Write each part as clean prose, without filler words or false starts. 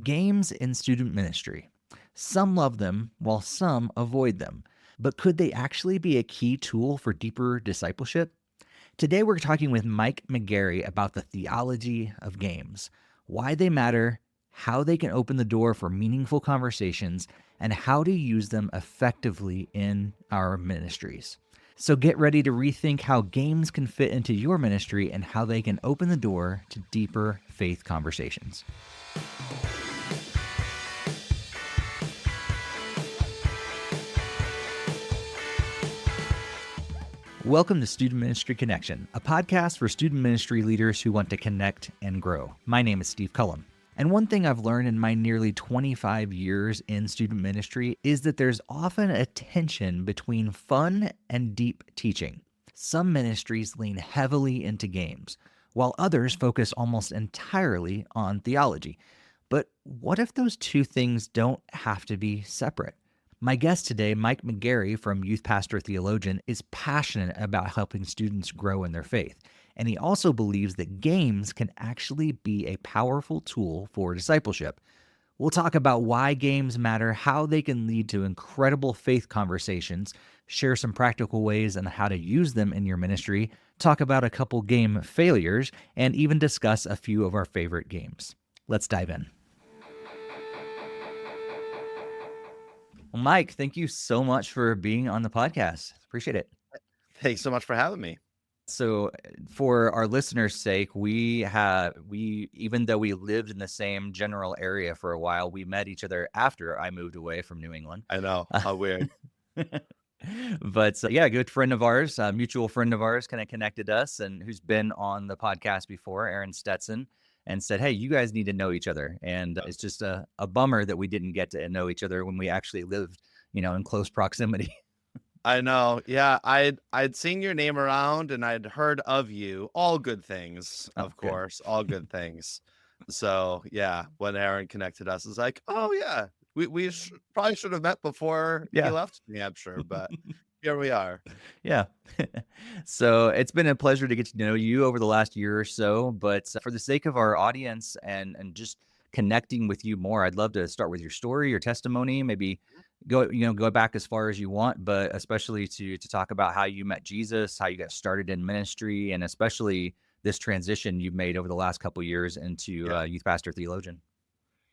Games in student ministry. Some love them while some avoid them. But could they actually be a key tool for deeper discipleship? Today, we're talking with Mike McGarry about the theology of games, why they matter, how they can open the door for meaningful conversations, and how to use them effectively in our ministries. So get ready to rethink how games can fit into your ministry and how they can open the door to deeper faith conversations. Welcome to Student Ministry Connection, a podcast for student ministry leaders who want to connect and grow. My name is Steve Cullum. And one thing I've learned in my nearly 25 years in student ministry is that there's often a tension between fun and deep teaching. Some ministries lean heavily into games, while others focus almost entirely on theology. But what if those two things don't have to be separate? My guest today, Mike McGarry from Youth Pastor Theologian, is passionate about helping students grow in their faith. And he also believes that games can actually be a powerful tool for discipleship. We'll talk about why games matter, how they can lead to incredible faith conversations, share some practical ways on how to use them in your ministry, talk about a couple game failures, and even discuss a few of our favorite games. Let's dive in. Well, Mike, thank you so much for being on the podcast. Appreciate it. Thanks so much for having me. So, for our listeners' sake, we even though we lived in the same general area for a while, we met each other after I moved away from New England. I know, how weird. But yeah, a good friend of ours, a mutual friend of ours, kind of connected us, and who's been on the podcast before, Aaron Stetson, and said, "Hey, you guys need to know each other." And it's just a bummer that we didn't get to know each other when we actually lived, in close proximity. I know. Yeah, I'd seen your name around and I'd heard of you. All good things, Oh, of good. course, all good things. So yeah, when Aaron connected us, it's like, oh yeah, we probably should have met before he Yeah. left New Hampshire, but here we are. Yeah. So it's been a pleasure to get to know you over the last year or so. But for the sake of our audience and just connecting with you more, I'd love to start with your story, your testimony, maybe go back as far as you want, but especially to talk about how you met Jesus, how you got started in ministry, and especially this transition you've made over the last couple of years into Yeah. youth pastor theologian.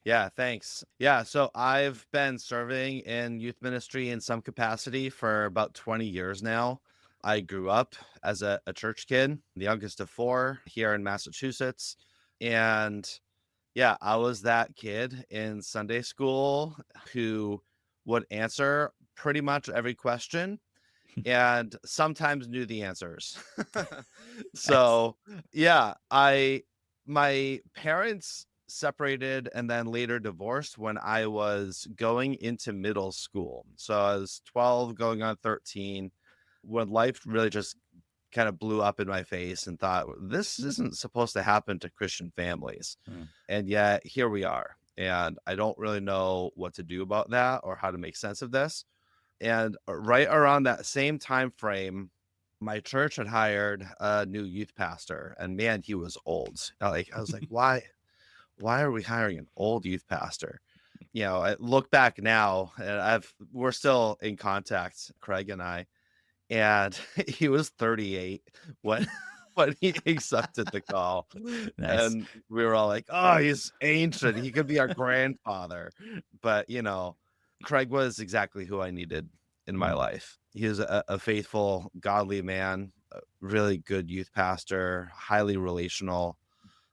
Yeah, thanks. Yeah, so I've been serving in youth ministry in some capacity for about 20 years now. I grew up as a church kid, the youngest of four here in Massachusetts. And yeah, I was that kid in Sunday school who would answer pretty much every question and sometimes knew the answers. Nice. So, yeah, my parents separated and then later divorced when I was going into middle school. So I was 12 going on 13 when life really just kind of blew up in my face and thought this isn't supposed to happen to Christian families. Mm. And yet here we are. And I don't really know what to do about that or how to make sense of this. And right around that same time frame, my church had hired a new youth pastor, and man, he was old. I was like, why are we hiring an old youth pastor? I look back now, and we're still in contact, Craig and I, and he was 38 when when he accepted the call, Nice. and we were all like, "Oh, he's ancient. He could be our grandfather." But Craig was exactly who I needed in my Mm. life. He was a faithful, godly man, a really good youth pastor, highly relational,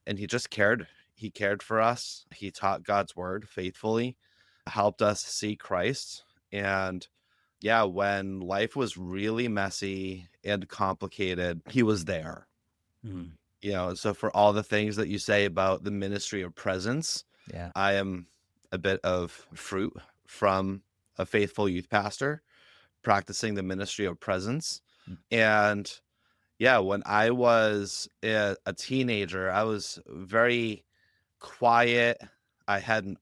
and he just cared. He cared for us. He taught God's word faithfully, helped us see Christ. And yeah, when life was really messy and complicated, he was there. Mm. So for all the things that you say about the ministry of presence, Yeah. I am a bit of fruit from a faithful youth pastor practicing the ministry of presence. Mm. And yeah, when I was a teenager, I was very quiet. I had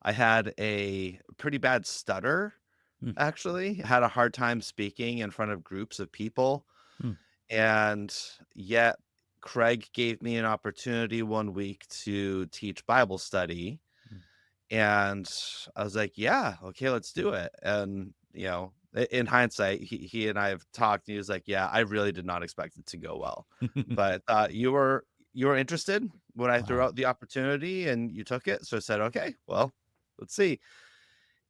I had a pretty bad stutter, Mm. actually. Had a hard time speaking in front of groups of people. Mm. And yet Craig gave me an opportunity one week to teach Bible study. Mm. And I was like, yeah, okay, let's do it. And, in hindsight, he and I have talked, and he was like, yeah, I really did not expect it to go well. But you were interested when I threw Wow. out the opportunity and you took it. So I said, okay, well, let's see.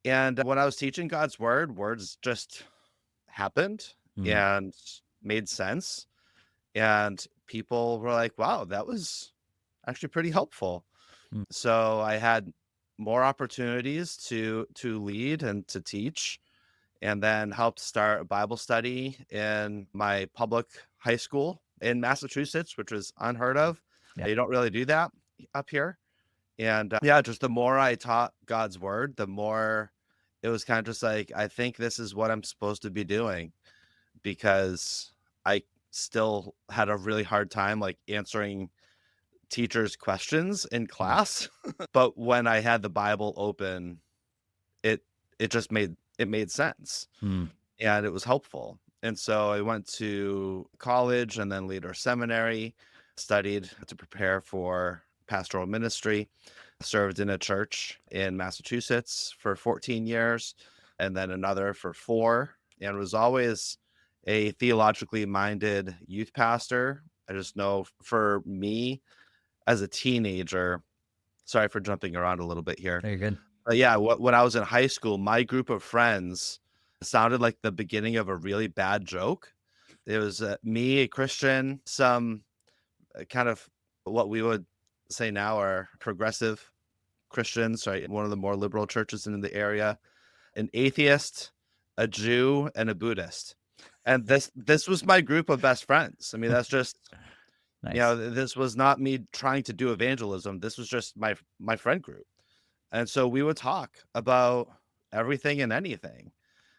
And when I was teaching God's word, words just happened Mm, and made sense. And people were like, wow, that was actually pretty helpful. mm, So I had more opportunities to lead and to teach, and then helped start a Bible study in my public high school in Massachusetts, which was unheard of. yeah. You don't really do that up here. And yeah, just the more I taught God's word, the more it was kind of just like, I think this is what I'm supposed to be doing, because I still had a really hard time like answering teachers' questions in Mm, class. But when I had the Bible open, it it just made sense, mm, and it was helpful. And so I went to college and then later seminary, studied to prepare for pastoral ministry, served in a church in Massachusetts for 14 years, and then another for 4, and was always a theologically minded youth pastor. I just know for me as a teenager, sorry for jumping around a little bit here. very good. Yeah, when I was in high school, my group of friends sounded like the beginning of a really bad joke. It was me, a Christian, some kind of what we would say now are progressive Christians, right? One of the more liberal churches in the area, an atheist, a Jew, and a Buddhist. And this was my group of best friends. I mean, that's just, Nice. this was not me trying to do evangelism. This was just my friend group. And so we would talk about everything and anything.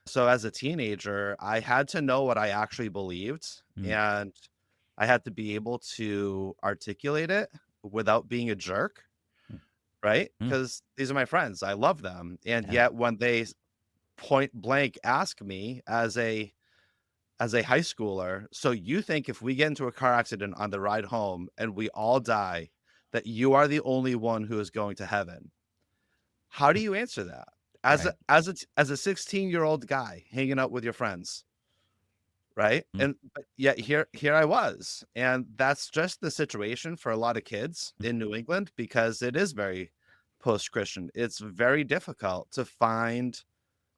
So as a teenager, I had to know what I actually believed, Mm, and I had to be able to articulate it without being a jerk, mm, right? mm, Because these are my friends. I love them. And yeah. yet when they point blank ask me as a high schooler, so you think if we get into a car accident on the ride home and we all die, that you are the only one who is going to heaven? How do you answer that? Right. As a 16-year-old guy hanging out with your friends, right? Mm, And but yet here I was. And that's just the situation for a lot of kids mm, in New England, because it is very post-Christian. It's very difficult to find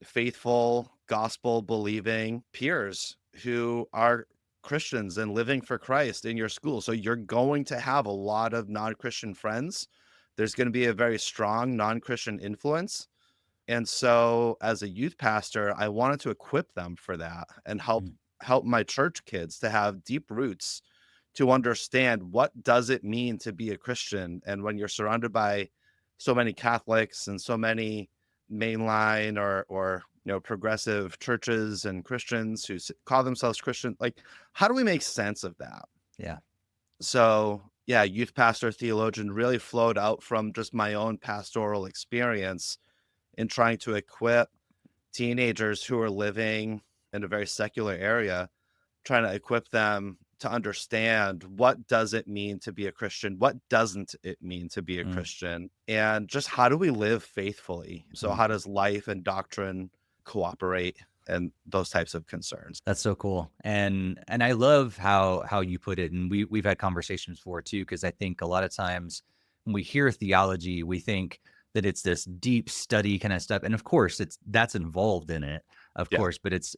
faithful, gospel believing peers who are Christians and living for Christ in your school. So you're going to have a lot of non-Christian friends. There's going to be a very strong non-Christian influence. And so as a youth pastor, I wanted to equip them for that and mm, help my church kids to have deep roots, to understand what does it mean to be a Christian. And when you're surrounded by so many Catholics and so many mainline or progressive churches and Christians who call themselves Christian, like, how do we make sense of that? yeah. So yeah, youth pastor theologian really flowed out from just my own pastoral experience in trying to equip teenagers who are living in a very secular area, trying to equip them to understand what does it mean to be a Christian, what doesn't it mean to be a Mm, Christian, and just how do we live faithfully? So mm. how does life and doctrine cooperate, and those types of concerns? That's so cool. And I love how you put it. And we've had conversations before too, because I think a lot of times when we hear theology, we think that it's this deep study kind of stuff. And of course that's involved in it, of Yeah, course, but it's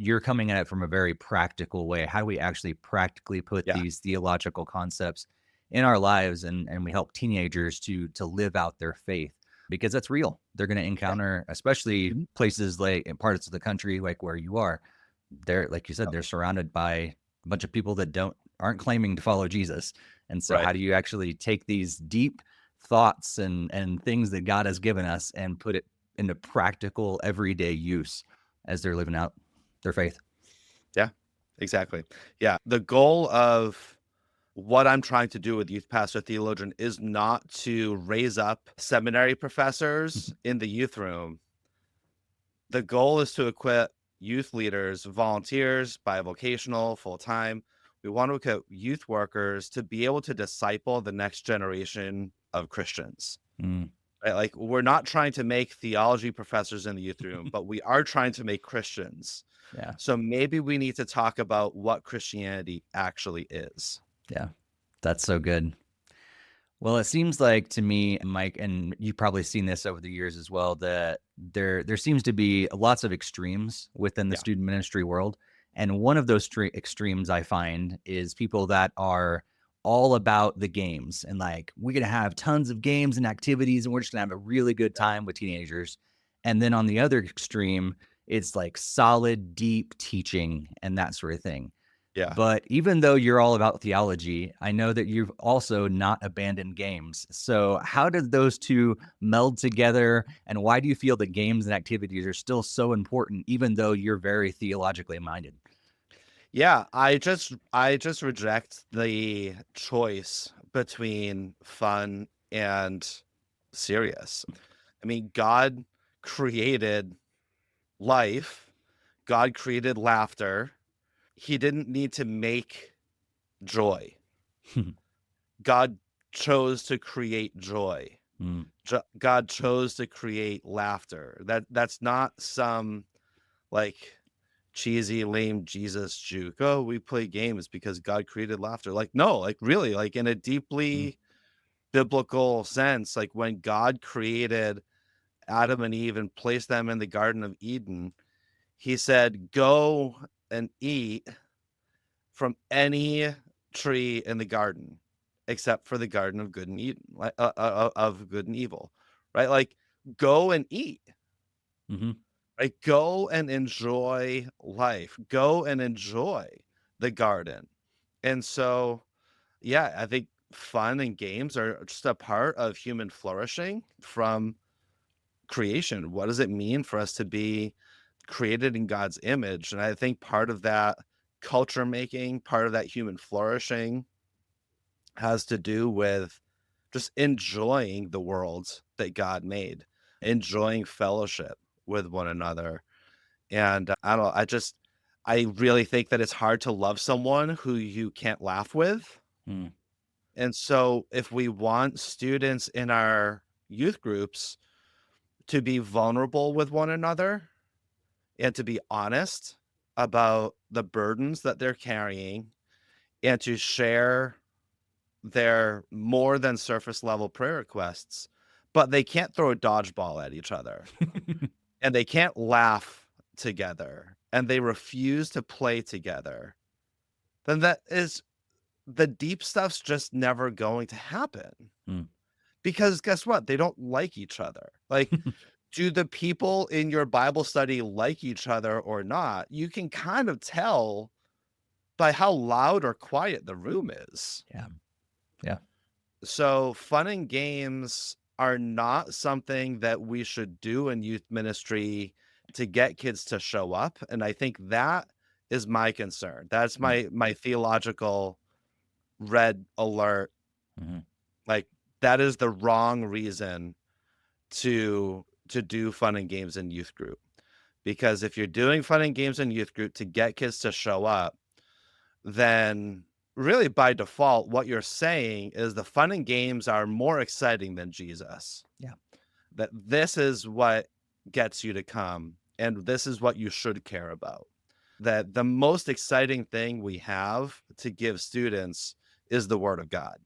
you're coming at it from a very practical way. How do we actually practically put yeah, these theological concepts in our lives, and we help teenagers to live out their faith, because that's real. They're going to yeah. encounter, especially Mhm. places like in parts of the country like where you are. They're, like you said, Yep. they're surrounded by a bunch of people that aren't claiming to follow Jesus. And so Right. how do you actually take these deep thoughts and things that God has given us and put it into practical everyday use as they're living out their faith? Yeah, exactly. Yeah. The goal of what I'm trying to do with Youth Pastor Theologian is not to raise up seminary professors in the youth room. The goal is to equip youth leaders, volunteers, bivocational, full time. We want to equip youth workers to be able to disciple the next generation of Christians. Mm, right? Like, we're not trying to make theology professors in the youth room, but we are trying to make Christians. Yeah. So maybe we need to talk about what Christianity actually is. Yeah. That's so good. Well, it seems like to me, Mike, and you've probably seen this over the years as well, that there seems to be lots of extremes within the Yeah. student ministry world. And one of those extremes I find is people that are all about the games and like, we're going to have tons of games and activities and we're just going to have a really good time with teenagers. And then on the other extreme, it's like solid, deep teaching and that sort of thing. Yeah. But even though you're all about theology, I know that you've also not abandoned games. So, how did those two meld together? And why do you feel that games and activities are still so important, even though you're very theologically minded? Yeah, I just reject the choice between fun and serious. I mean, God created life. God created laughter. He didn't need to make joy. God chose to create joy. Mm, God chose to create laughter. That's not some like cheesy, lame Jesus juke. Oh, we play games because God created laughter. Like, no, like really, like in a mm, deeply biblical sense, like when God created Adam and Eve and placed them in the Garden of Eden, he said, go and eat from any tree in the garden except for the garden of good and Eden, of good and evil, right? Like, go and eat. hmm Right? Go and enjoy life. Go and enjoy the garden. And so, yeah, I think fun and games are just a part of human flourishing from creation. What does it mean for us to be created in God's image? And I think part of that culture making, part of that human flourishing has to do with just enjoying the world that God made, enjoying fellowship with one another. And I don't know, I really think that it's hard to love someone who you can't laugh with. mm, And so if we want students in our youth groups to be vulnerable with one another and to be honest about the burdens that they're carrying and to share their more than surface level prayer requests, but they can't throw a dodgeball at each other and they can't laugh together and they refuse to play together, then that is the deep stuff's just never going to happen. mm. Because guess what? They don't like each other. Like, do the people in your Bible study like each other or not? You can kind of tell by how loud or quiet the room is. Yeah. Yeah. So, fun and games are not something that we should do in youth ministry to get kids to show up. And I think that is my concern. That's Mm, my theological red alert. hmm Like, that is the wrong reason to do fun and games in youth group. Because if you're doing fun and games in youth group to get kids to show up, then really by default, what you're saying is the fun and games are more exciting than Jesus. Yeah. That this is what gets you to come, and this is what you should care about. That the most exciting thing we have to give students is the Word of God.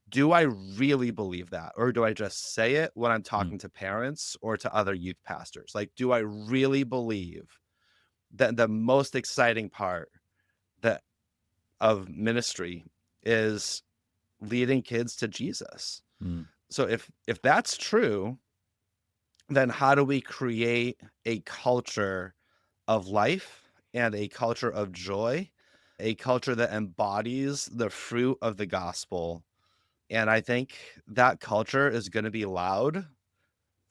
Do I really believe that? Or do I just say it when I'm Mm, talking to parents or to other youth pastors? Like, do I really believe that the most exciting part that of ministry is leading kids to Jesus? mm, So if that's true, then how do we create a culture of life and a culture of joy, a culture that embodies the fruit of the gospel? And I think that culture is going to be loud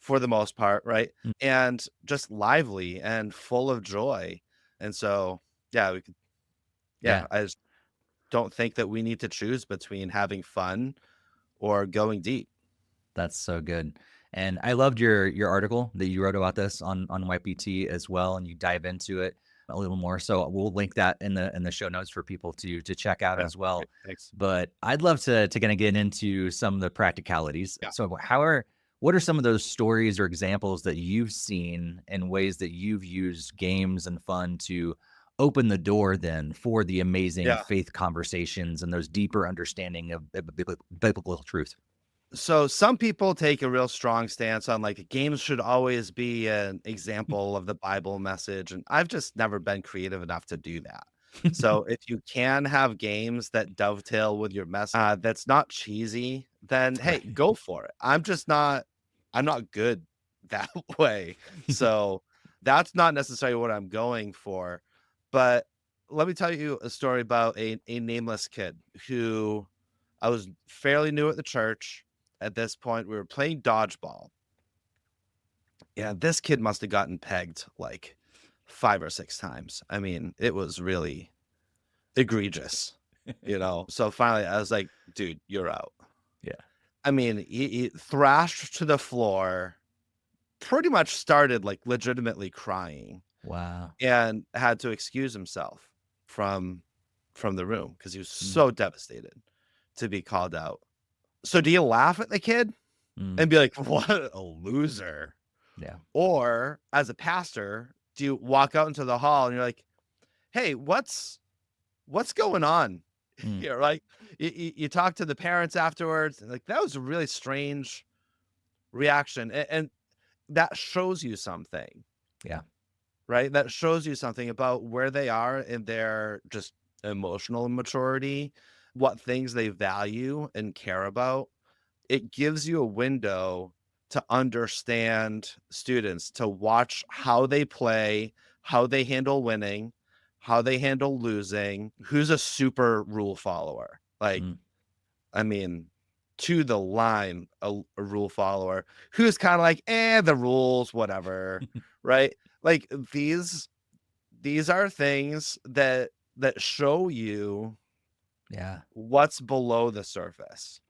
for the most part, right? mm. And just lively and full of joy. And so, yeah, we could, Yeah. yeah, I just don't think that we need to choose between having fun or going deep. That's so good. And I loved your article that you wrote about this on YPT as well, and you dive into it a little more. So we'll link that in the show notes for people to check out Yeah. as well. Great. Thanks. But I'd love to kind of get into some of the practicalities. Yeah. So What are some of those stories or examples that you've seen and ways that you've used games and fun to open the door then for the amazing Yeah. faith conversations and those deeper understanding of biblical truth? So some people take a real strong stance on like games should always be an example of the Bible message. And I've just never been creative enough to do that. So if you can have games that dovetail with your message, that's not cheesy, then hey, Right. go for it. I'm not good that way. So that's not necessarily what I'm going for. But let me tell you a story about a nameless kid who I was fairly new at the church. At this point, we were playing dodgeball. Yeah, this kid must have gotten pegged like 5 or 6 times. I mean, it was really egregious, you know? So finally, I was like, "Dude, you're out." Yeah. I mean, he thrashed to the floor, pretty much started, like, legitimately crying, Wow. and had to excuse himself from from the room because he was Mm, so devastated to be called out. So do you laugh at the kid mm, and be like, "What a loser?" yeah. Or as a pastor, do you walk out into the hall and you're like, "Hey, what's going on Mm, here?" Like, you talk to the parents afterwards, and like, "That was a really strange reaction," and that shows you something, yeah. right? That shows you something about where they are in their just emotional maturity, what things they value and care about. It gives you a window to understand students, to watch how they play, how they handle winning, how they handle losing, who's a super rule follower. Like, Mm. I mean, to the line, a rule follower who's kind of like, the rules, whatever, right? Like these are things that show you Yeah. what's below the surface.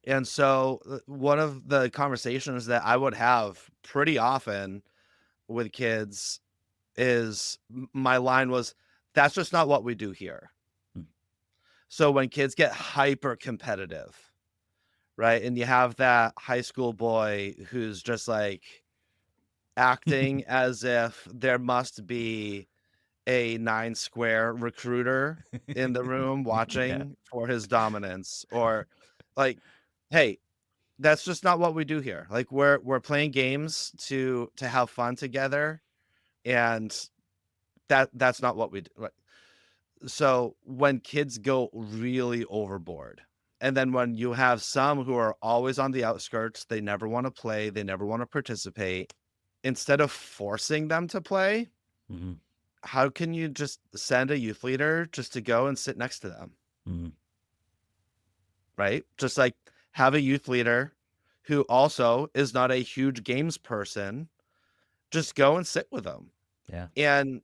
And so, one of the conversations that I would have pretty often with kids is my line was, "That's just not what we do here." Mm. So when kids get hyper competitive, right? And you have that high school boy who's just like acting as if there must be a 9 square recruiter in the room Yeah. watching for his dominance, or like, hey, that's just not what we do here. Like we're playing games to have fun together, and that's not what we do. Like, so when kids go really overboard, and then when you have some who are always on the outskirts, they never want to play, they never want to participate, instead of forcing them to play, Mhm, how can you just send a youth leader just to go and sit next to them, mhm. right? Just like have a youth leader who also is not a huge games person. Just go and sit with them. Yeah. And,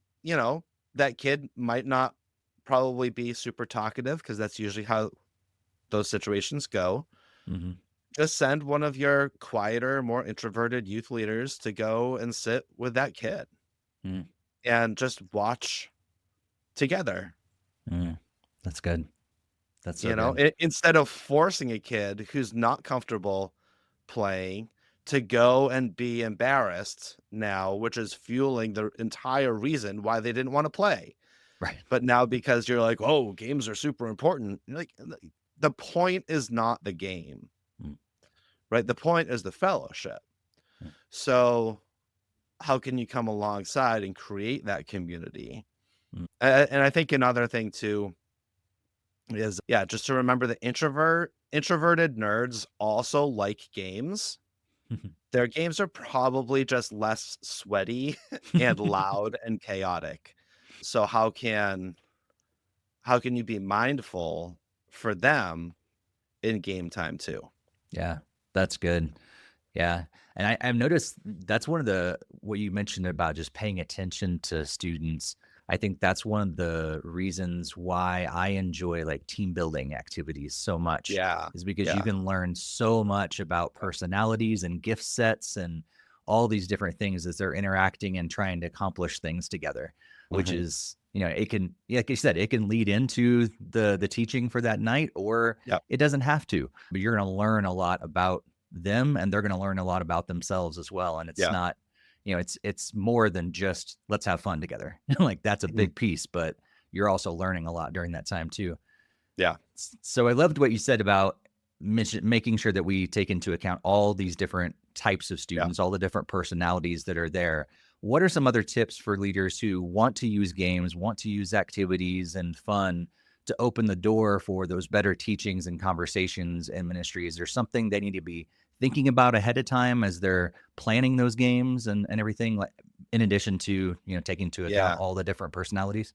that kid might not probably be super talkative because that's usually how those situations go. Mhm. Just send one of your quieter, more introverted youth leaders to go and sit with that kid Mm, and just watch together, mm. That's good. That's so good. instead of forcing a kid who's not comfortable playing to go and be embarrassed now, which is fueling the entire reason why they didn't want to play. Right. But now because you're like, "Oh, games are super important." You're like, the point is not the game, Mm, right? The point is the fellowship. mm, So, how can you come alongside and create that community? mm. And I think another thing too is, yeah, just to remember that introverted nerds also like games. Their games are probably just less sweaty and loud and chaotic. So how can you be mindful for them in game time too? Yeah, that's good. Yeah, and I've noticed that's one of the what you mentioned about just paying attention to students. I think that's one of the reasons why I enjoy, like, team building activities so much Yeah. is because you Yeah. can learn so much about personalities and gift sets and all these different things as they're interacting and trying to accomplish things together, which Mhm. is, it can, yeah, like you said, it can lead into the teaching for that night, or Yep. it doesn't have to, but you're gonna learn a lot about them, and they're going to learn a lot about themselves as well. And it's Yeah. not, it's more than just let's have fun together. Like that's a Mhm. big piece, but you're also learning a lot during that time too. Yeah. So I loved what you said about making sure that we take into account all these different types of Yeah. students, all the different personalities that are there. What are some other tips for leaders who want to use games, want to use activities and fun to open the door for those better teachings and conversations in ministry? Is there something they need to be thinking about ahead of time as they're planning those games and everything, like in addition to, taking into account Yeah. all the different personalities?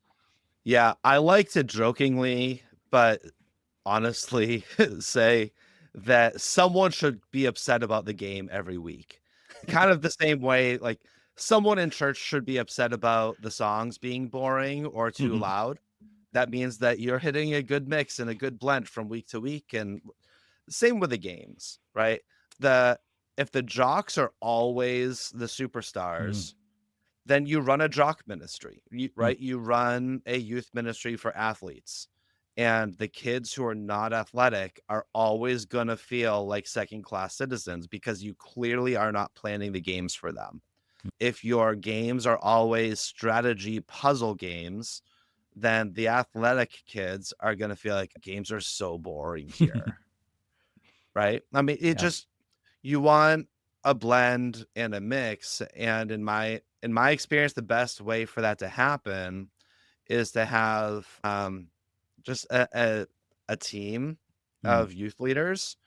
Yeah. I like to jokingly, but honestly say that someone should be upset about the game every week. Kind of the same way, like someone in church should be upset about the songs being boring or too Mhm. loud. That means that you're hitting a good mix and a good blend from week to week. And same with the games, right? The If the jocks are always the Mhm. superstars, then you run a jock ministry, Mm. right? You run a youth ministry for athletes. And the kids who are not athletic are always going to feel like second class citizens because you clearly are not planning the games for them. If your games are always strategy puzzle games, then the athletic kids are going to feel like games are so boring here, right? I mean, it Yeah. just, you want a blend and a mix, and in my experience, the best way for that to happen is to have just a team Mm. of youth leaders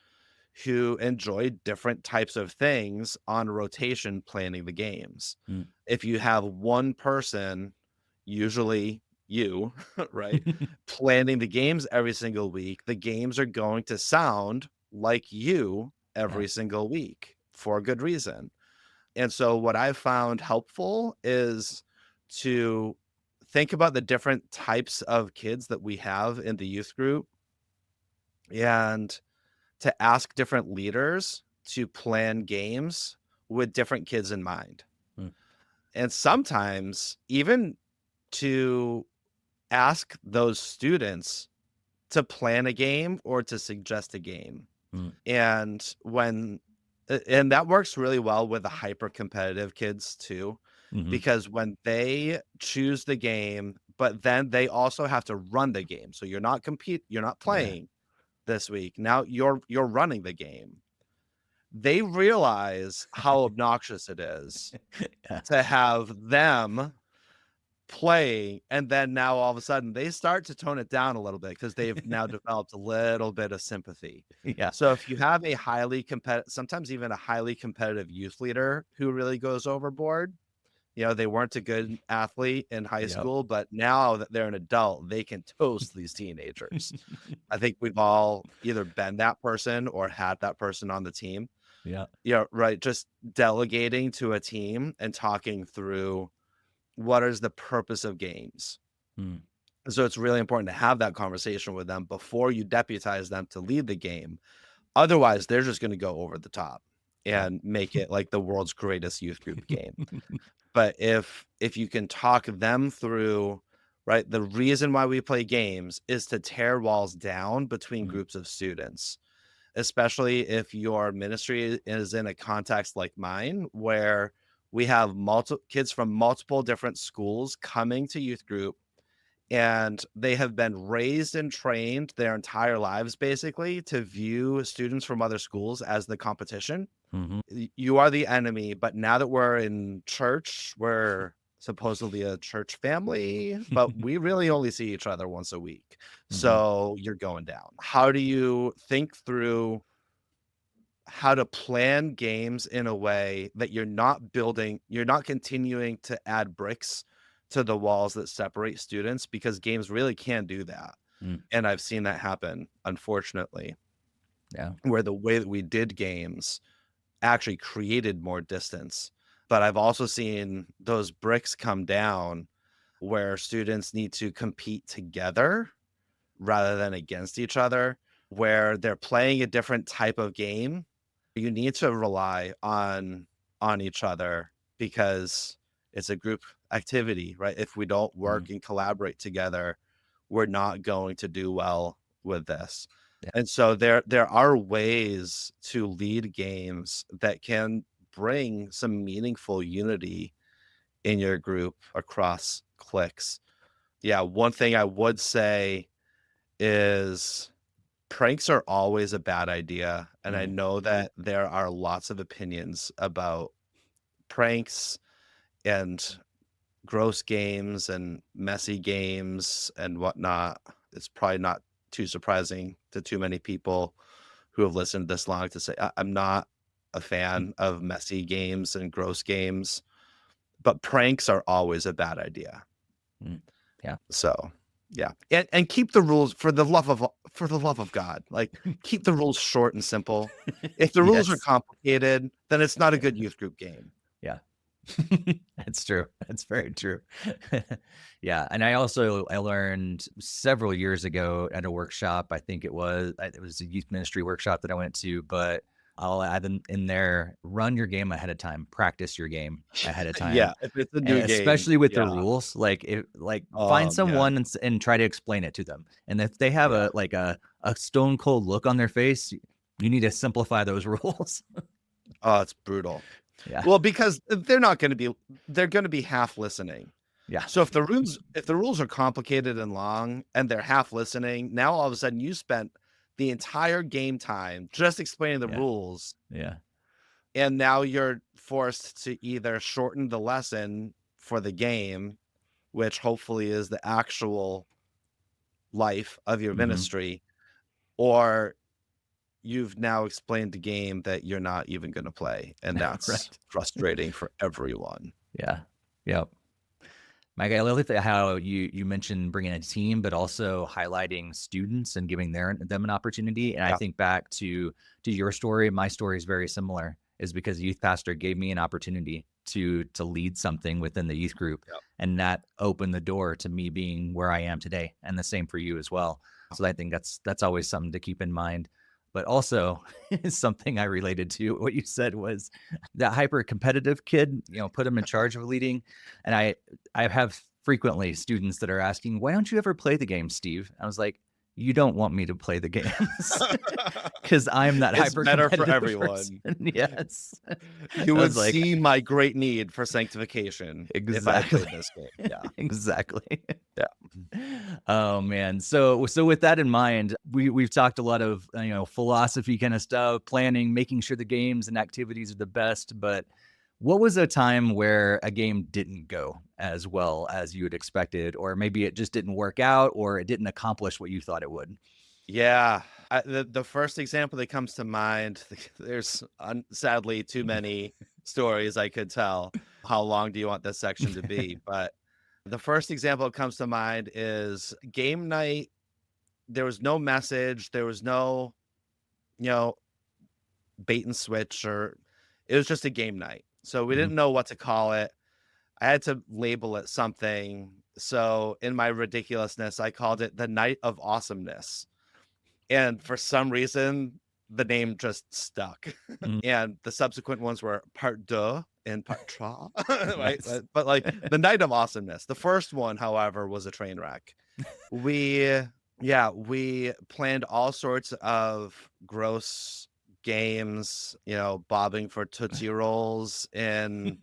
who enjoy different types of things on rotation planning the games. Mm. If you have one person, usually you, right, planning the games every single week, the games are going to sound like you Yeah. every single week for a good reason. And so what I've found helpful is to think about the different types of kids that we have in the youth group and to ask different leaders to plan games with different kids in mind. Mm. And sometimes even to ask those students to plan a game or to suggest a game. Mm. And and that works really well with the hyper competitive kids too, Mhm. because when they choose the game, but then they also have to run the game. So you're not Yeah. playing this week. Now you're running the game. They realize how obnoxious it is Yeah. to have them playing, and then now all of a sudden they start to tone it down a little bit because they've now developed a little bit of sympathy. Yeah. So if you have a highly competitive, sometimes even a highly competitive youth leader who really goes overboard, they weren't a good athlete in high Yep. school, but now that they're an adult, they can toast these teenagers. I think we've all either been that person or had that person on the team. Yeah. Yeah, right. Just delegating to a team and talking through what is the purpose of games. Mm. So it's really important to have that conversation with them before you deputize them to lead the game. Otherwise, they're just going to go over the top Yep. and make it like the world's greatest youth group game. But if you can talk them through, right, the reason why we play games is to tear walls down between Mm. groups of students, especially if your ministry is in a context like mine, where we have multiple kids from multiple different schools coming to youth group, and they have been raised and trained their entire lives basically to view students from other schools as the competition. Mhm. You are the enemy, but now that we're in church, we're supposedly a church family, but we really only see each other once a week. Mhm. So you're going down. How do you think through how to plan games in a way that you're not continuing to add bricks to the walls that separate students, because games really can do that. Mm. And I've seen that happen, unfortunately, Yeah. where the way that we did games actually created more distance. But I've also seen those bricks come down where students need to compete together rather than against each other, where they're playing a different type of game. You need to rely on each other because it's a group activity, right? If we don't Mm. work and collaborate together, we're not going to do well with this. And so there are ways to lead games that can bring some meaningful unity in your group across cliques. Yeah, one thing I would say is pranks are always a bad idea. And I know that there are lots of opinions about pranks and gross games and messy games and whatnot. It's probably not too surprising to too many people who have listened this long to say, I'm not a fan of messy games and gross games, but pranks are always a bad idea. Mm. Yeah. So yeah. And keep the rules for the love of God. Like keep the rules short and simple. If the rules are Yes. complicated, then it's not a good youth group game. Yeah. That's true. That's very true. Yeah. And I learned several years ago at a workshop, I think it was a youth ministry workshop that I went to, but I'll add in there, run your game ahead of time, practice your game ahead of time. Yeah, if it's a And new game, especially with the yeah. rules, find Yeah, someone and try to explain it to them. And if they have yeah. a stone cold look on their face, you need to simplify those rules. Oh, it's brutal. Yeah. Well, because they're gonna be half listening. Yeah. So if the rules are complicated and long and they're half listening, now all of a sudden you spent the entire game time just explaining the Yeah. rules, Yeah. and now you're forced to either shorten the lesson for the game, which hopefully is the actual life of your Mhm. ministry, or you've now explained the game that you're not even going to play, and that's Right. frustrating for everyone. Yeah. Yep. Mike, I love how you mentioned bringing a team, but also highlighting students and giving them an opportunity. And I Yeah. think back to your story. My story is very similar. Is because a youth pastor gave me an opportunity to lead something within the youth group, Yeah. and that opened the door to me being where I am today. And the same for you as well. So I think that's always something to keep in mind. But also, something I related to what you said was that hyper competitive kid. Put him in charge of leading, and I have frequently students that are asking, "Why don't you ever play the game, Steve?" I was like, "You don't want me to play the games because I'm that It's hyper better for competitive everyone. person." Yes. You I would was like, see my great need for sanctification if I exactly. played this game. Yeah. Exactly. Yeah. Oh man. So with that in mind, we've talked a lot of philosophy kind of stuff, planning, making sure the games and activities are the best, but what was a time where a game didn't go as well as you had expected, or maybe it just didn't work out, or it didn't accomplish what you thought it would? Yeah. The first example that comes to mind, there's sadly too many stories I could tell. How long do you want this section to be? But the first example that comes to mind is game night. There was no message. There was no, you know, bait and switch, or it was just a game night. So we Mhm. didn't know what to call it. I had to label it something. So in my ridiculousness, I called it the Night of Awesomeness. And for some reason, the name just stuck. Mm. And the subsequent ones were Part Deux and Part Trois, right? Nice. But like the Night of Awesomeness. The first one, however, was a train wreck. We, yeah, we planned all sorts of gross games, bobbing for Tootsie Rolls in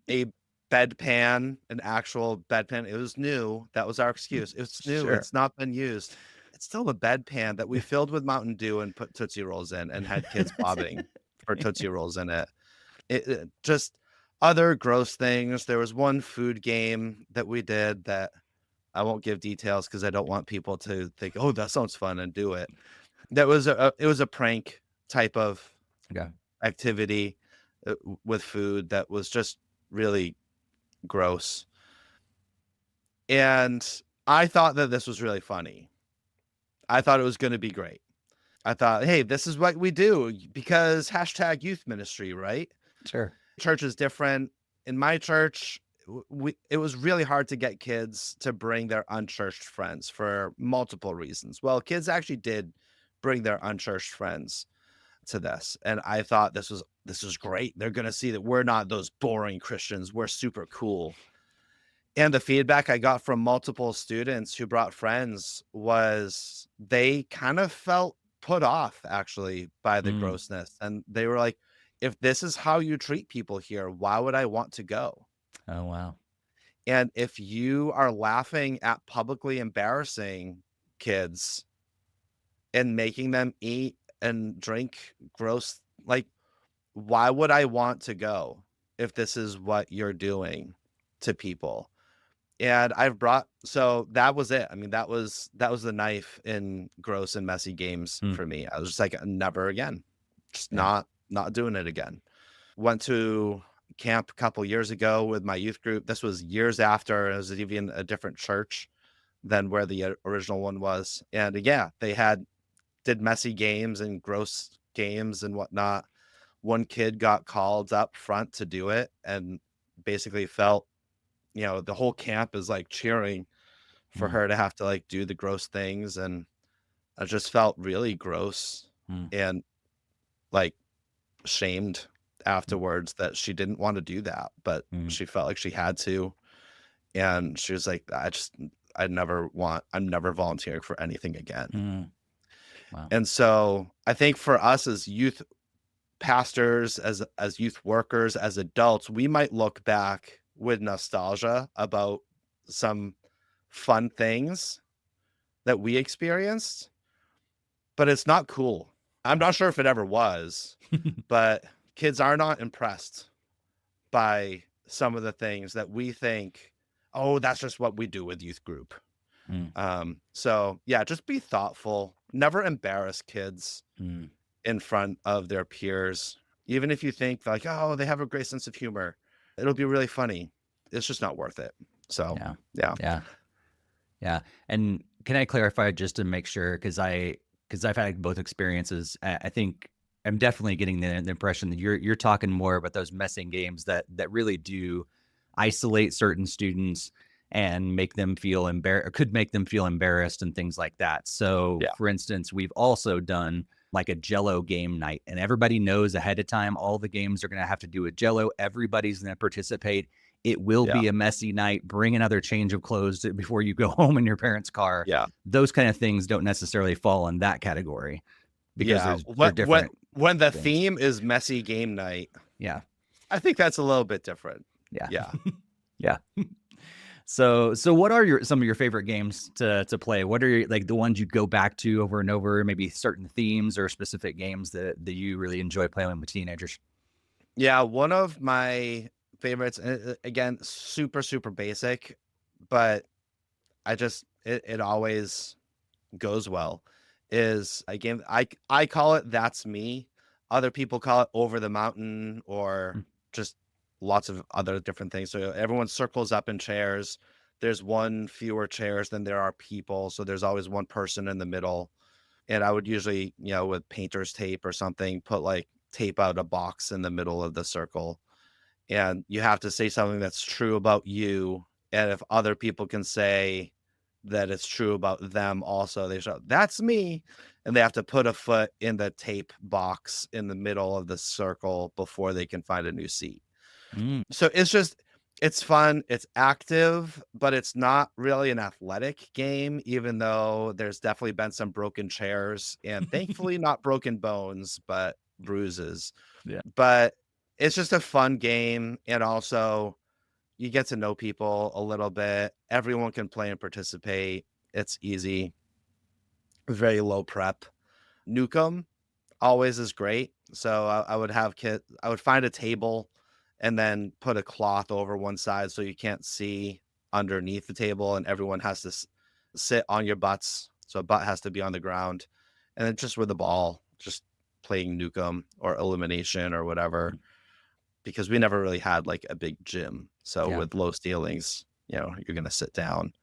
a bedpan, an actual bedpan. It was new. That was our excuse. It's new. Sure. It's not been used. It's still a bedpan that we filled with Mountain Dew and put Tootsie Rolls in and had kids bobbing for Tootsie Rolls in it. It just other gross things. There was one food game that we did that I won't give details because I don't want people to think, "Oh, that sounds fun," and do it. That was it was a prank type of Okay. activity with food that was just really gross. And I thought that this was really funny. I thought it was going to be great. I thought, hey, this is what we do because hashtag youth ministry, right? Sure. Church is different. In my church, it was really hard to get kids to bring their unchurched friends for multiple reasons. Well, kids actually did bring their unchurched friends to this, and I thought this was great. They're going to see that we're not those boring Christians. We're super cool. And the feedback I got from multiple students who brought friends was they kind of felt put off actually by the Mm. grossness. And they were like, if this is how you treat people here, why would I want to go? Oh, wow. And if you are laughing at publicly embarrassing kids and making them eat and drink gross, like, why would I want to go if this is what you're doing to people? And I've brought so that was it. I mean, that was the knife in gross and messy games Mm. for me. I was just like, never again. Just Yeah. not doing it again. Went to camp a couple years ago with my youth group. This was years after. It was even a different church than where the original one was. And yeah, they did messy games and gross games and whatnot. One kid got called up front to do it and basically felt, the whole camp is like cheering for Mm. her to have to like do the gross things. And I just felt really gross Mm. and like shamed Mm. afterwards that she didn't want to do that, but Mm. she felt like she had to. And she was like, I'm never volunteering for anything again. Mm. Wow. And so I think for us as youth pastors, as youth workers, as adults, we might look back with nostalgia about some fun things that we experienced, but it's not cool. I'm not sure if it ever was, but kids are not impressed by some of the things that we think, oh, that's just what we do with youth group. Mm. So yeah, just be thoughtful. Never embarrass kids Mm. in front of their peers. Even if you think like, oh, they have a great sense of humor, it'll be really funny. It's just not worth it. So Yeah. yeah. Yeah. Yeah. And can I clarify just to make sure? Because I've had both experiences. I think I'm definitely getting the impression that you're talking more about those messing games that really do isolate certain students and make them feel embarrassed, could make them feel embarrassed and things like that. So, Yeah. for instance, we've also done like a Jello game night, and everybody knows ahead of time all the games are going to have to do with Jello. Everybody's going to participate. It will Yeah. be a messy night. Bring another change of clothes before you go home in your parents' car. Yeah. Those kind of things don't necessarily fall in that category because Yeah. they're When when different when the things. theme is messy game night, Yeah. I think that's a little bit different. Yeah. Yeah. Yeah. So what are some of your favorite games to play? What are like the ones you go back to over and over? Maybe certain themes or specific games that you really enjoy playing with teenagers? Yeah, one of my favorites, again, super, super basic, but it always goes well, is a game I call it That's Me. Other people call it Over the Mountain or Mm. just lots of other different things. So everyone circles up in chairs. There's one fewer chairs than there are people, so there's always one person in the middle. And I would usually, with painter's tape or something, put like tape out a box in the middle of the circle. And you have to say something that's true about you. And if other people can say that it's true about them also, they shout, "That's me." And they have to put a foot in the tape box in the middle of the circle before they can find a new seat. Mm. So it's fun, it's active, but it's not really an athletic game, even though there's definitely been some broken chairs and thankfully not broken bones, but bruises. Yeah. But it's just a fun game. And also, you get to know people a little bit. Everyone can play and participate. It's easy, very low prep. Nukem always is great. So I would have I would find a table and then put a cloth over one side so you can't see underneath the table, and everyone has to sit on your butts. So a butt has to be on the ground, and then just with the ball, just playing Nukem or Elimination or whatever, Mm. because we never really had like a big gym. So Yeah. with low ceilings, you're gonna sit down.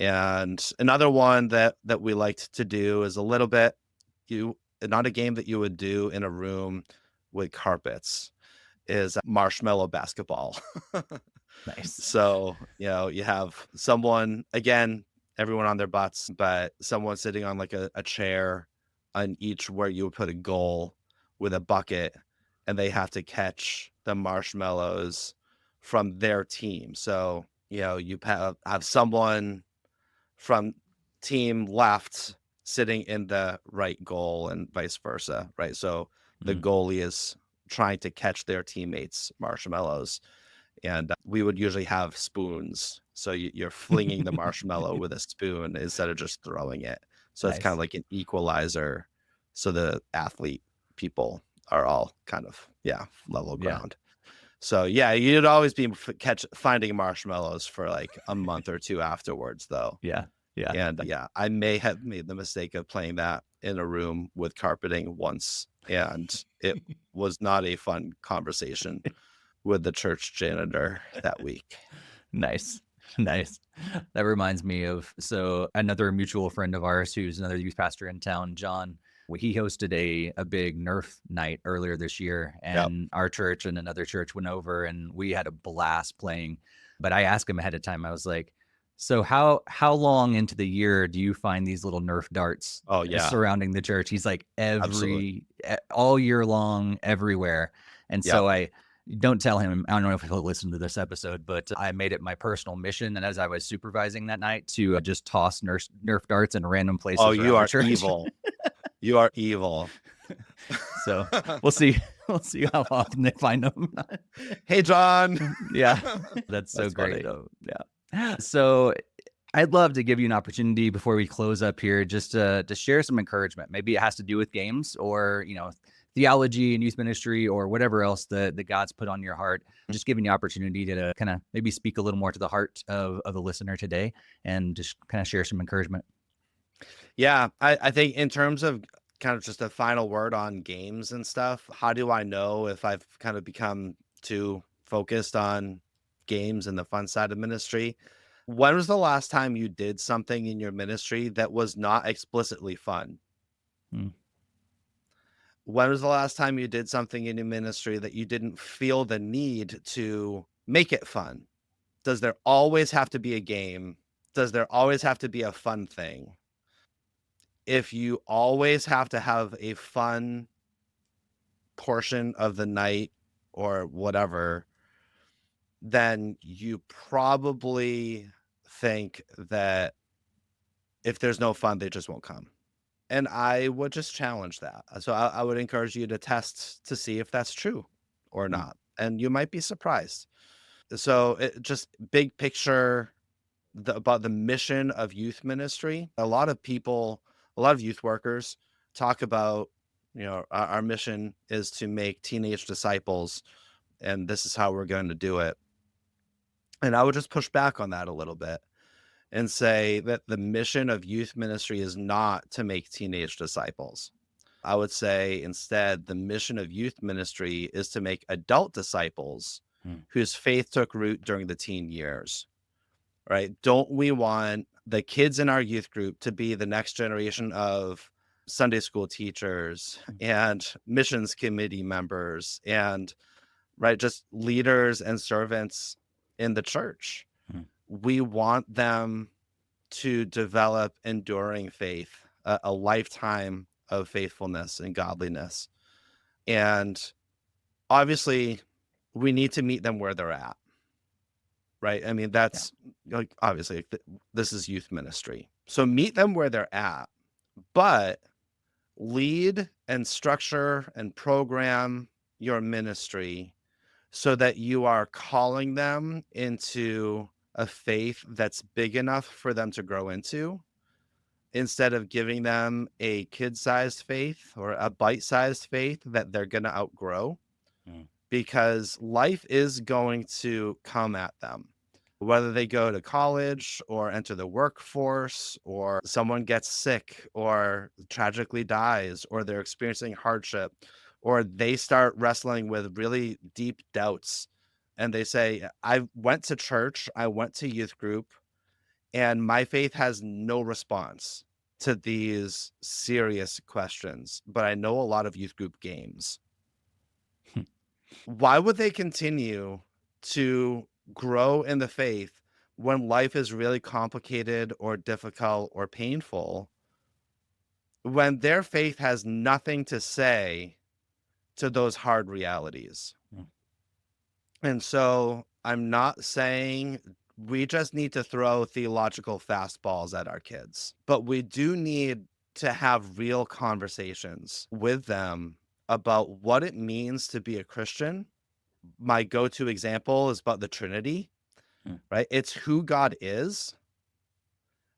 And another one that we liked to do is a little bit you not a game that you would do in a room with carpets, is marshmallow basketball. Nice. So, you have someone, again, everyone on their butts, but someone sitting on like a chair on each where you would put a goal with a bucket, and they have to catch the marshmallows from their team. So you have someone from team left sitting in the right goal and vice versa, right? So the Mm. goalie is trying to catch their teammates' marshmallows, and we would usually have spoons. So you're flinging the marshmallow with a spoon instead of just throwing it. So it's kind of Nice. like an equalizer. So the athlete people are all kind of, level Yeah. ground. So yeah, you'd always be finding marshmallows for like a month or two afterwards, though. Yeah. Yeah. And yeah, I may have made the mistake of playing that in a room with carpeting once, and it was not a fun conversation with the church janitor that week. Nice. Nice. That reminds me of another mutual friend of ours who's another youth pastor in town, John. He hosted a big Nerf night earlier this year, Yep. and our church and another church went over, and we had a blast playing. But I asked him ahead of time. I was like, "So how long into the year do you find these little Nerf darts Oh yeah, surrounding the church?" He's like, absolutely. all year long, everywhere." And Yep. so I don't tell him. I don't know if he'll listen to this episode, but I made it my personal mission. And as I was supervising that night, to just toss Nerf darts in random Oh, places you around the are church. evil. You are evil. So we'll see. We'll see how often they find them. Hey, John. Yeah, that's so That's great funny. though. Yeah. So I'd love to give you an opportunity before we close up here, just to share some encouragement. Maybe it has to do with games, or theology and youth ministry, or whatever else that God's put on your heart. Just giving you opportunity to kind of maybe speak a little more to the heart of the listener today, and just kind of share some encouragement. Yeah, I think in terms of kind of just a final word on games and stuff, how do I know if I've kind of become too focused on games and the fun side of ministry? When was the last time you did something in your ministry that was not explicitly fun? Hmm. When was the last time you did something in your ministry that you didn't feel the need to make it fun? Does there always have to be a game? Does there always have to be a fun thing? If you always have to have a fun portion of the night or whatever, then you probably think that if there's no fun, they just won't come. And I would just challenge that. So I would encourage you to test to see if that's true or Hmm. not. And you might be surprised. So just big picture about the mission of youth ministry. A lot of people, a lot of youth workers talk about, our mission is to make teenage disciples, and this is how we're going to do it. And I would just push back on that a little bit and say that the mission of youth ministry is not to make teenage disciples. I would say instead, the mission of youth ministry is to make adult disciples Hmm. whose faith took root during the teen years, right? Don't we want the kids in our youth group to be the next generation of Sunday school teachers and missions committee members and, right, just leaders and servants in the church? Hmm. We want them to develop enduring faith, a lifetime of faithfulness and godliness. And obviously, we need to meet them where they're at, right? I mean, Yeah. that's like obviously this is youth ministry. So meet them where they're at, but lead and structure and program your ministry so that you are calling them into a faith that's big enough for them to grow into, instead of giving them a kid-sized faith or a bite-sized faith that they're going to outgrow, Hmm. because life is going to come at them. Whether they go to college or enter the workforce, or someone gets sick or tragically dies, or they're experiencing hardship, or they start wrestling with really deep doubts and they say, I went to church, I went to youth group, and my faith has no response to these serious questions, but I know a lot of youth group games. Why would they continue to grow in the faith when life is really complicated or difficult or painful, when their faith has nothing to say to those hard realities? Hmm. And so I'm not saying We just need to throw theological fastballs at our kids. But we do need to have real conversations with them about what it means to be a Christian. My go-to example is about the Trinity, Mm. right? It's who God is.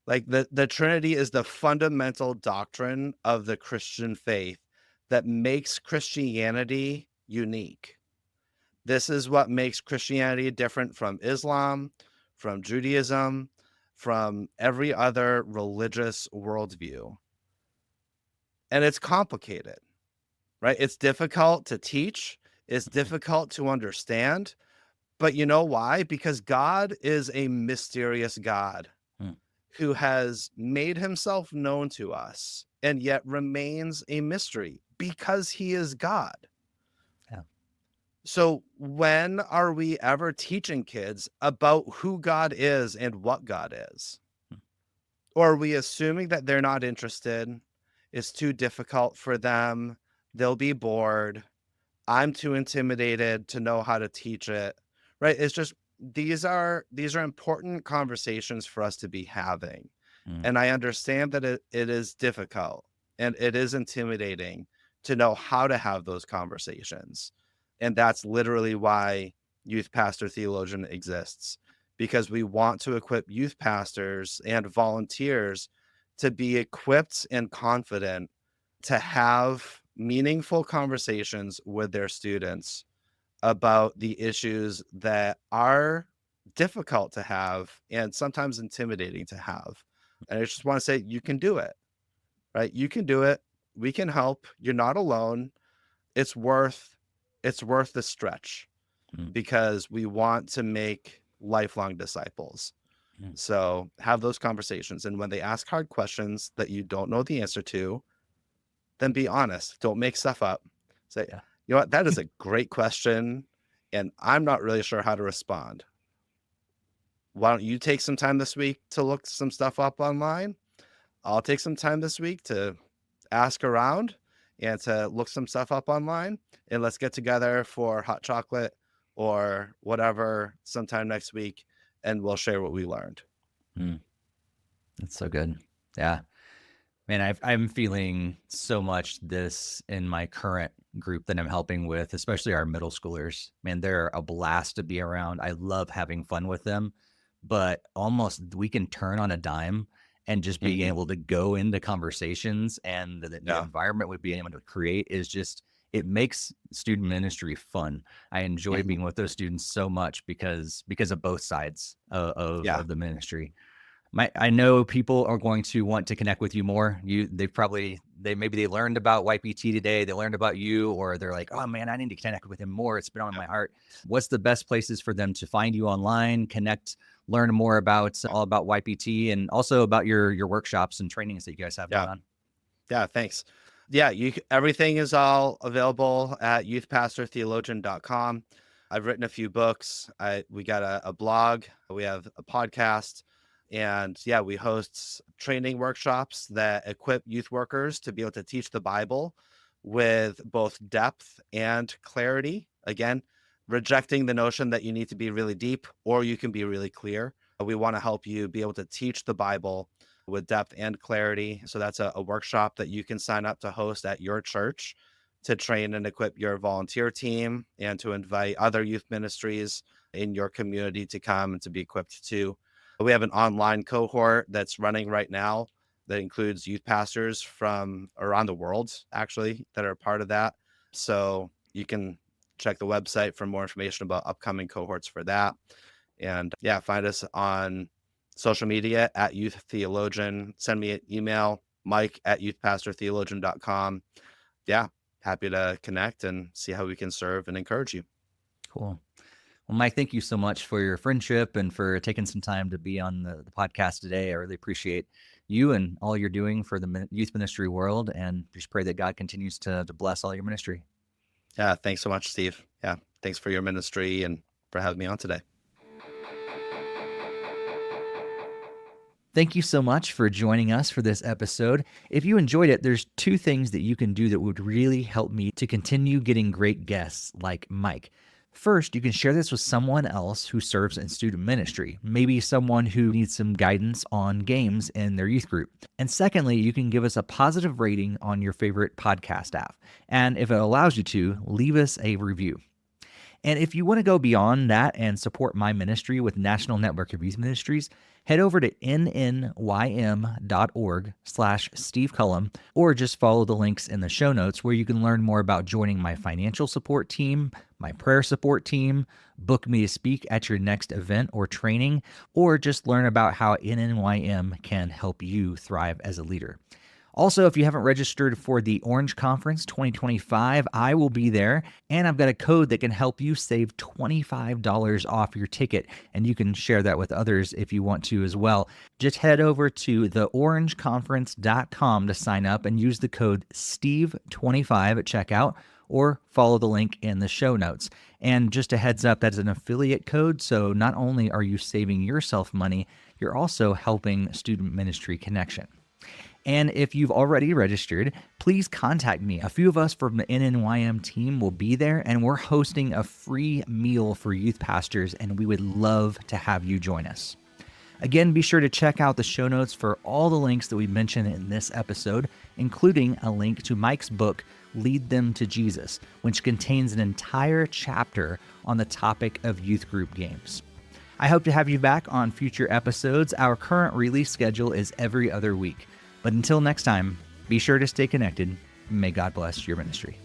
Like the Trinity is the fundamental doctrine of the Christian faith that makes Christianity unique. This is what makes Christianity different from Islam, from Judaism, from every other religious worldview. And it's complicated, right? It's difficult to teach, it's difficult to understand. But you know why? Because God is a mysterious God Mm. who has made himself known to us and yet remains a mystery because he is God. Yeah. So when are we ever teaching kids about who God is and what God is? Or are we assuming that they're not interested? It's too difficult for them. They'll be bored. I'm too intimidated to know how to teach it. Right? It's just these are important conversations for us to be having. Mm. And I understand that it is difficult and it is intimidating to know how to have those conversations. And that's literally why Youth Pastor Theologian exists, because we want to equip youth pastors and volunteers to be equipped and confident to have meaningful conversations with their students about the issues that are difficult to have and sometimes intimidating to have. And I just want to say, you can do it, right? You can do it. We can help. You're not alone. It's worth the stretch Mm. because we want to make lifelong disciples. Mm. So have those conversations. And when they ask hard questions that you don't know the answer to, then be honest. Don't make stuff up. Say, Yeah. you know what? That is a great question. And I'm not really sure how to respond. Why don't you take some time this week to look some stuff up online? I'll take some time this week to ask around and to look some stuff up online. And let's get together for hot chocolate or whatever sometime next week. And we'll share what we learned. Mm. That's so good. Yeah. Man, I'm feeling so much this in my current group that I'm helping with, especially our middle schoolers. Man, they're a blast to be around. I love having fun with them, but almost we can turn on a dime and just being able to go into conversations, and the Yeah. environment we're being able to create is just, it makes student ministry fun. I enjoy being with those students so much because of both sides of the ministry. I know people are going to want to connect with you more. Maybe they learned about YPT today, they learned about you, or they're like, oh man, I need to connect with him more. It's been on my heart. What's the best places for them to find you online, connect, learn more about all about YPT, and also about your workshops and trainings that you guys have going on? Yeah, thanks. Yeah, everything is all available at youthpastortheologian.com. I've written a few books. We got a blog, we have a podcast, and yeah, we host training workshops that equip youth workers to be able to teach the Bible with both depth and clarity. Again, rejecting the notion that you need to be really deep or you can be really clear. We want to help you be able to teach the Bible with depth and clarity. So that's a workshop that you can sign up to host at your church to train and equip your volunteer team and to invite other youth ministries in your community to come and to be equipped too. We have an online cohort that's running right now that includes youth pastors from around the world, actually, that are part of that. So you can check the website for more information about upcoming cohorts for that. And yeah, find us on social media at Youth Theologian. Send me an email, Mike at youthpastortheologian.com. Yeah, happy to connect and see how we can serve and encourage you. Cool. Well, Mike, thank you so much for your friendship and for taking some time to be on the podcast today. I really appreciate you and all you're doing for the youth ministry world, and just pray that God continues to bless all your ministry. Yeah, thanks so much, Steve. Yeah, thanks for your ministry and for having me on today. Thank you so much for joining us for this episode. If you enjoyed it, there's two things that you can do that would really help me to continue getting great guests like Mike. First, you can share this with someone else who serves in student ministry, maybe someone who needs some guidance on games in their youth group. And secondly, you can give us a positive rating on your favorite podcast app. And if it allows you to, leave us a review. And if you want to go beyond that and support my ministry with National Network of Youth Ministries, head over to nnym.org/Steve Cullum, or just follow the links in the show notes where you can learn more about joining my financial support team, my prayer support team, book me to speak at your next event or training, or just learn about how NNYM can help you thrive as a leader. Also, if you haven't registered for the Orange Conference 2025, I will be there, and I've got a code that can help you save $25 off your ticket, and you can share that with others if you want to as well. Just head over to theorangeconference.com to sign up and use the code STEVE25 at checkout, or follow the link in the show notes. And just a heads up, that's an affiliate code, so not only are you saving yourself money, you're also helping Student Ministry Connection. And if you've already registered, please contact me. A few of us from the NNYM team will be there, and we're hosting a free meal for youth pastors, and we would love to have you join us. Again, be sure to check out the show notes for all the links that we mentioned in this episode, including a link to Mike's book, Lead Them to Jesus, which contains an entire chapter on the topic of youth group games. I hope to have you back on future episodes. Our current release schedule is every other week. But until next time, be sure to stay connected. May God bless your ministry.